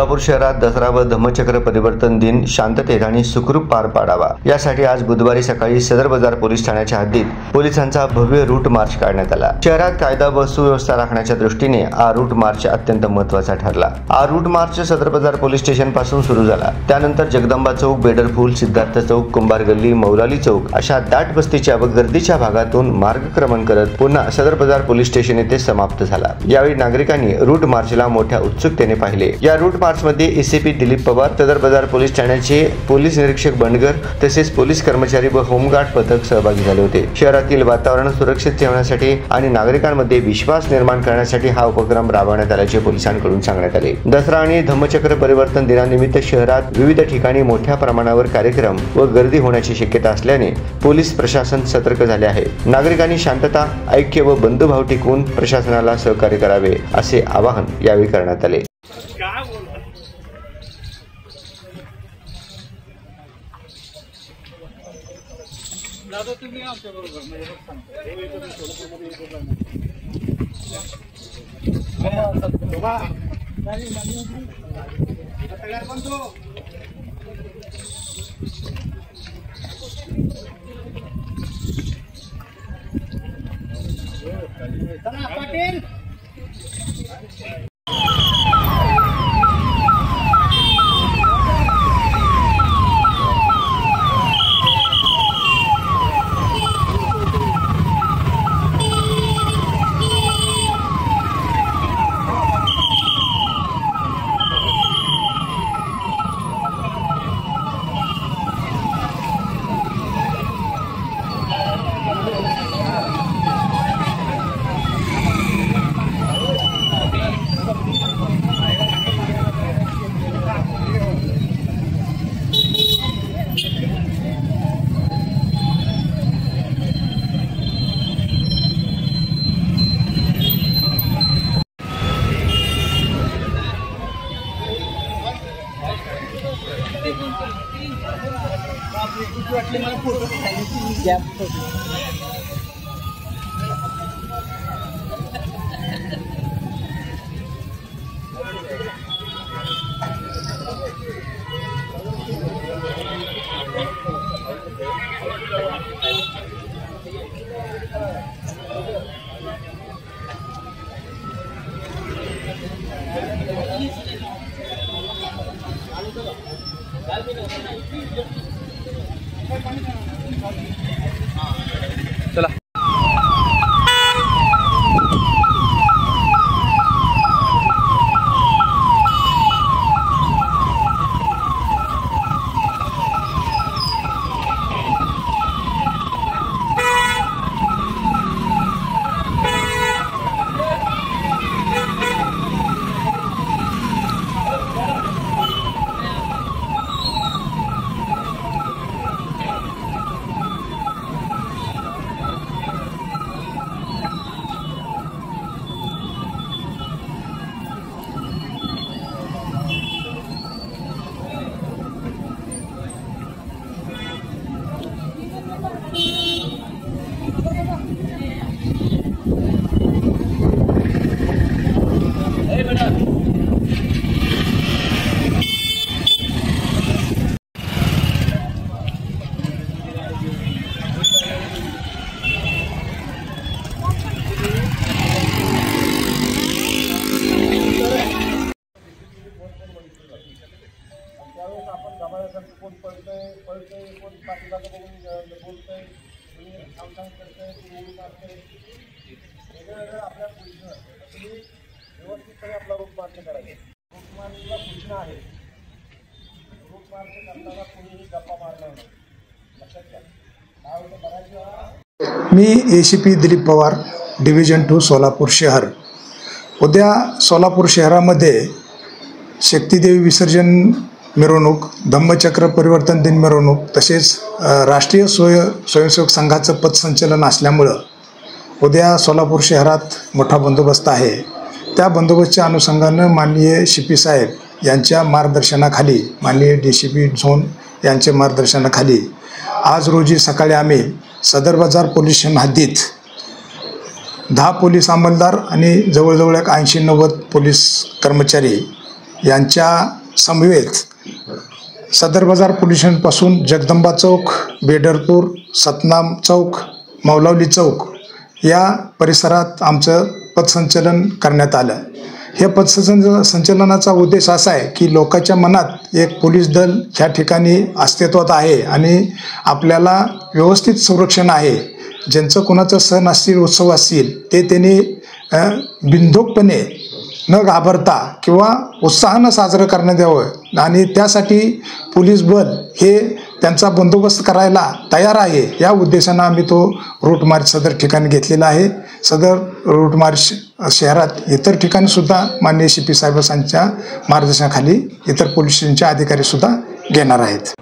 सोलापूर शहरात दसरा व धम्मचक्र परिवर्तन दिन शांततेत आणि सुखरूप पार पाडावा यासाठी आज बुधवारी सकाळी सदर बाजार पोलीस ठाण्याच्या हद्दीत पोलिसांचा भव्य रूट मार्च काढण्यात आला। शहरात कायदा व सुव्यवस्था राखण्याच्या दृष्टीने हा रूट मार्च अत्यंत महत्त्वाचा ठरला। हा रूट मार्च सदर बाजार पोलीस स्टेशन पासून सुरू झाला। त्यानंतर जगदंबा चौक, बेडरफूल, सिद्धार्थ चौक, कुंभार गल्ली, मौलाली चौक अशा दाट वस्तीच्या व गर्दीच्या भागातून मार्गक्रमण करत पुन्हा सदर बाजार पोलीस स्टेशन येथे समाप्त झाला। यावेळी नागरिकांनी रूट मार्चला मोठ्या उत्सुकतेने पाहिले। या रूट मार्च मध्ये एसीपी दिलीप पवार, सदर बाजार पोलीस ठाण्याचे पोलीस निरीक्षक बंडगर तसेच पोलीस कर्मचारी व होमगार्ड पथक सहभागी झाले होते। शहरातील वातावरण सुरक्षित ठेवण्यासाठी आणि नागरिकांमध्ये विश्वास निर्माण करण्यासाठी हा उपक्रम राबवण्यात आल्याचे पोलिसांकडून सांगण्यात आले। दसरा आणि धम्मचक्र परिवर्तन दिनानिमित्त शहरात विविध ठिकाणी मोठ्या प्रमाणावर कार्यक्रम व गर्दी होण्याची शक्यता असल्याने पोलीस प्रशासन सतर्क झाले आहे। नागरिकांनी शांतता, ऐक्य व बंधुभाव टिकवून प्रशासनाला सहकार्य करावे असे आवाहन यावेळी करण्यात आले। दादा तुम्ही आमच्या बरोबर म्हणजे पाटील मला फोटो चला कोण पळतंय कोण पाठीमागं बघून बोलतंय तुम्ही सांगताना करतंय तुम्ही उडी मारतंय वेगवेगळं आपल्या पोलिसांना तुम्ही व्यवस्थितपणे आपला रूट मार्च करायचा। रूट मार्चला सूचना आहे, रूट मार्च करताना कोणीही गप्पा मारणार नाही, लक्षात घ्या। काय होतं बऱ्याच वेळा मी एसीपी दिलीप पवार, डिव्हिजन 2 सोलापूर शहर। उद्या सोलापूर शहरामध्ये शक्तिदेवी विसर्जन मिरवणूक, धम्मचक्र परिवर्तन दिन मिरवणूक तसेच राष्ट्रीय स्वयंसेवक संघाचं पथसंचलन असल्यामुळं उद्या सोलापूर शहरात मोठा बंदोबस्त आहे। त्या बंदोबस्तच्या अनुषंगानं माननीय शिपी साहेब यांच्या मार्गदर्शनाखाली, माननीय DCP झोन यांच्या मार्गदर्शनाखाली आज रोजी सकाळी आम्ही सदर बाजार पोलीस स्टेशन हद्दीत 10 पोलीस अंमलदार आणि जवळजवळ 80-90 पोलीस कर्मचारी यांच्या समवेत सदर बाजार पोलीस स्टेशनपासून जगदंबा चौक, बेडरपूर, सतनाम चौक, मौलावली चौक या परिसरात आमचं पथसंचलन करण्यात आलं. हे पथसंचलनाचा उद्देश असा आहे की लोकांच्या मनात एक पोलीस दल ह्या ठिकाणी अस्तित्वात आहे आणि आपल्याला व्यवस्थित संरक्षण आहे. ज्यांचं कोणाचं सण असतील, उत्सव असतील ते त्यांनी बिनधोकपणे न घाबरता किंवा उत्साहानं साजरं करण्यात यावं आणि त्यासाठी पोलीस बल हे त्यांचा बंदोबस्त करायला तयार आहे. या उद्देशानं आम्ही तो रूट मार्च सदर ठिकाणी घेतलेला आहे. सदर रूट मार्च शहरात इतर ठिकाणीसुद्धा माननीय CP साहेबांच्या मार्गदर्शनाखाली इतर पोलीस स्टेशनचे अधिकारीसुद्धा घेणार आहेत.